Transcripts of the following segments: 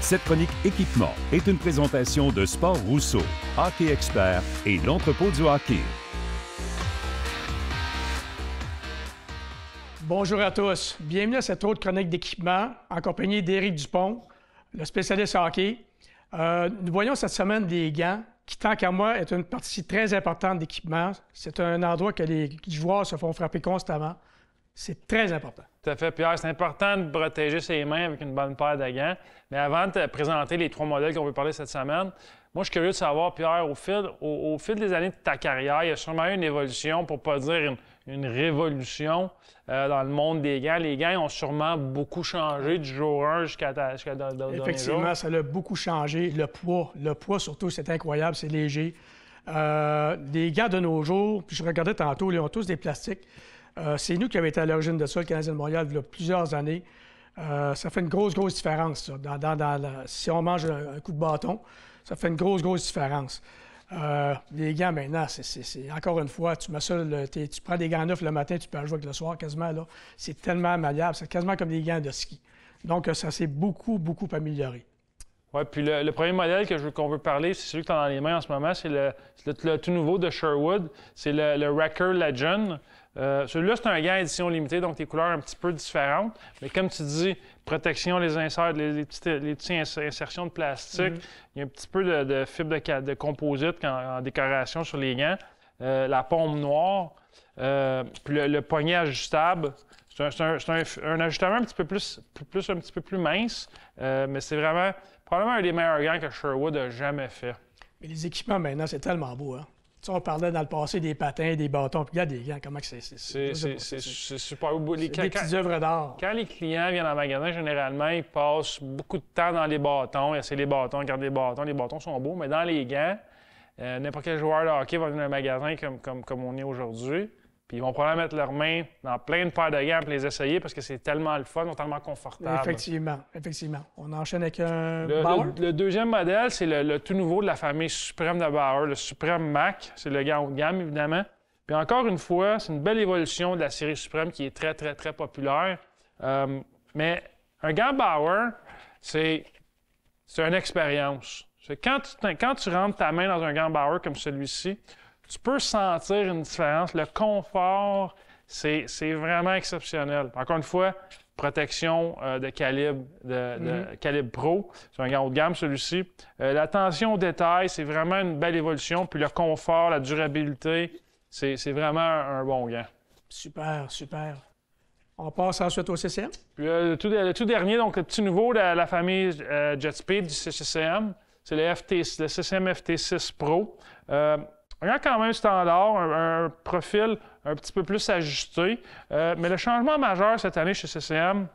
Cette chronique équipement est une présentation de Sport Rousseau, Hockey Expert et l'entrepôt du hockey. Bonjour à tous. Bienvenue à cette autre chronique d'équipement en compagnie d'Éric Dupont, le spécialiste hockey. Nous voyons cette semaine des gants qui, tant qu'à moi, est une partie très importante d'équipement. C'est un endroit que les joueurs se font frapper constamment. C'est très important. Tout à fait, Pierre. C'est important de protéger ses mains avec une bonne paire de gants. Mais avant de te présenter les 3 modèles qu'on veut parler cette semaine, moi, je suis curieux de savoir, Pierre, au fil des années de ta carrière, il y a sûrement eu une évolution, pour ne pas dire une révolution dans le monde des gants. Les gants ont sûrement beaucoup changé du jour 1 jusqu'à Effectivement, ça a beaucoup changé. Le poids surtout, c'est incroyable, c'est léger. Les gants de nos jours, puis je regardais tantôt, ils ont tous des plastiques. C'est nous qui avons été à l'origine de ça, le Canadien de Montréal, il y a plusieurs années. Ça fait une grosse différence, ça. Si on mange un coup de bâton, ça fait une grosse différence. Les gants, maintenant, c'est encore une fois, tu mets ça, tu prends des gants neufs le matin, tu peux en jouer avec le soir quasiment, là. C'est tellement malléable, c'est quasiment comme des gants de ski. Donc, ça s'est beaucoup amélioré. Oui, puis le premier modèle qu'on veut parler, c'est celui que tu as dans les mains en ce moment, c'est le tout nouveau de Sherwood. C'est le Wrecker Legend. Celui-là, c'est un gant édition limitée, donc des couleurs un petit peu différentes. Mais comme tu dis, protection, les inserts, les petites insertions de plastique. Il y a un petit peu de fibre de composite en décoration sur les gants. La paume noire. Puis le poignet ajustable. C'est un ajustement un petit peu plus mince. Mais c'est vraiment probablement un des meilleurs gants que Sherwood a jamais fait. Mais les équipements, maintenant, c'est tellement beau, hein? Tu sais, on parlait dans le passé des patins, des bâtons, puis regarde des gants, comment que c'est super beau. Des petites œuvres d'art. Quand les clients viennent en magasin, généralement, ils passent beaucoup de temps dans les bâtons. Ils essaient les bâtons, regardent les bâtons. Les bâtons sont beaux, mais dans les gants, n'importe quel joueur de hockey va venir dans un magasin comme on est aujourd'hui. Puis ils vont probablement mettre leurs mains dans plein de paires de gants pour les essayer parce que c'est tellement le fun, tellement confortable. Effectivement. On enchaîne avec un Bauer. Le deuxième modèle, c'est le tout nouveau de la famille suprême de Bauer, le Supreme Mac. C'est le gant haut de gamme, évidemment. Puis encore une fois, c'est une belle évolution de la série Suprême qui est très populaire. Mais un gant Bauer, c'est une expérience. Quand tu rentres ta main dans un gant Bauer comme celui-ci, tu peux sentir une différence. Le confort, c'est vraiment exceptionnel. Encore une fois, protection de calibre, calibre pro. C'est un gant haut de gamme, celui-ci. L'attention aux détails, c'est vraiment une belle évolution. Puis le confort, la durabilité, c'est vraiment un bon gant. Super. On passe ensuite au CCM. Puis le tout dernier, donc le petit nouveau de la famille JetSpeed du CCM, c'est le CCM FT6 Pro. Un gant quand même standard, un profil un petit peu plus ajusté. Mais le changement majeur cette année chez CCM,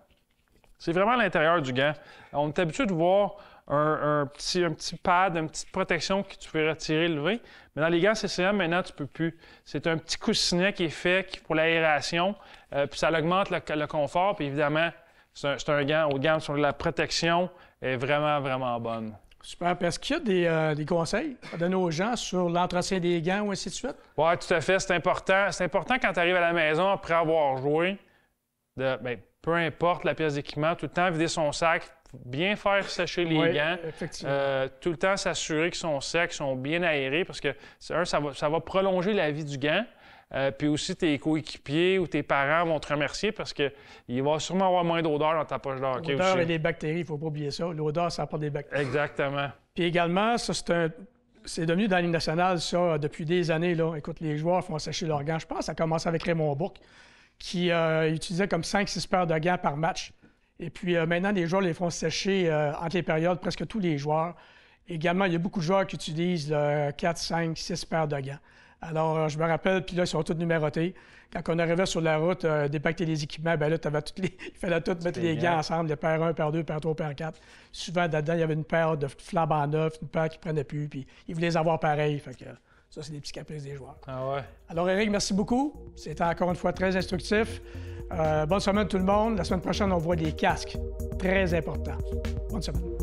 c'est vraiment l'intérieur du gant. On est habitué de voir un petit pad, une petite protection que tu peux retirer, lever. Mais dans les gants CCM, maintenant, tu ne peux plus. C'est un petit coussinet qui est fait pour l'aération. Puis ça augmente le confort. Puis évidemment, c'est un gant haut de gamme sur la protection est vraiment bonne. Super. Puis est-ce qu'il y a des conseils à donner aux gens sur l'entretien des gants ou ainsi de suite? Oui, tout à fait. C'est important. C'est important quand tu arrives à la maison après avoir joué, peu importe la pièce d'équipement, tout le temps vider son sac, bien faire sécher les gants. Effectivement. Tout le temps s'assurer qu'ils sont secs, qu'ils sont bien aérés parce que, ça va prolonger la vie du gant. Puis aussi, tes coéquipiers ou tes parents vont te remercier parce qu'il va sûrement avoir moins d'odeur dans ta poche de hockey. L'odeur et les bactéries, il ne faut pas oublier ça. L'odeur, ça apporte des bactéries. Exactement. Puis également, ça, c'est devenu dans la Ligue nationale, ça, depuis des années. Là. Écoute, les joueurs font sécher leurs gants. Je pense que ça a commencé avec Raymond Bourque, qui utilisait comme 5-6 paires de gants par match. Et puis maintenant, les joueurs les font sécher entre les périodes, presque tous les joueurs. Également, il y a beaucoup de joueurs qui utilisent 4, 5, 6 paires de gants. Alors, je me rappelle, puis là, ils sont tous numérotés. Quand on arrivait sur la route, dépacter les équipements, bien là, il fallait tout mettre les gants ensemble, les paires 1, paire 2, paire 3, paire 4. Souvent, là-dedans, il y avait une paire de flambant neuf, une paire qui ne prenait plus, puis ils voulaient les avoir pareils. Fait que ça, c'est des petits caprices des joueurs. Ah ouais. Alors, Éric, merci beaucoup. C'était encore une fois très instructif. Bonne semaine tout le monde. La semaine prochaine, on voit des casques. Très important. Bonne semaine.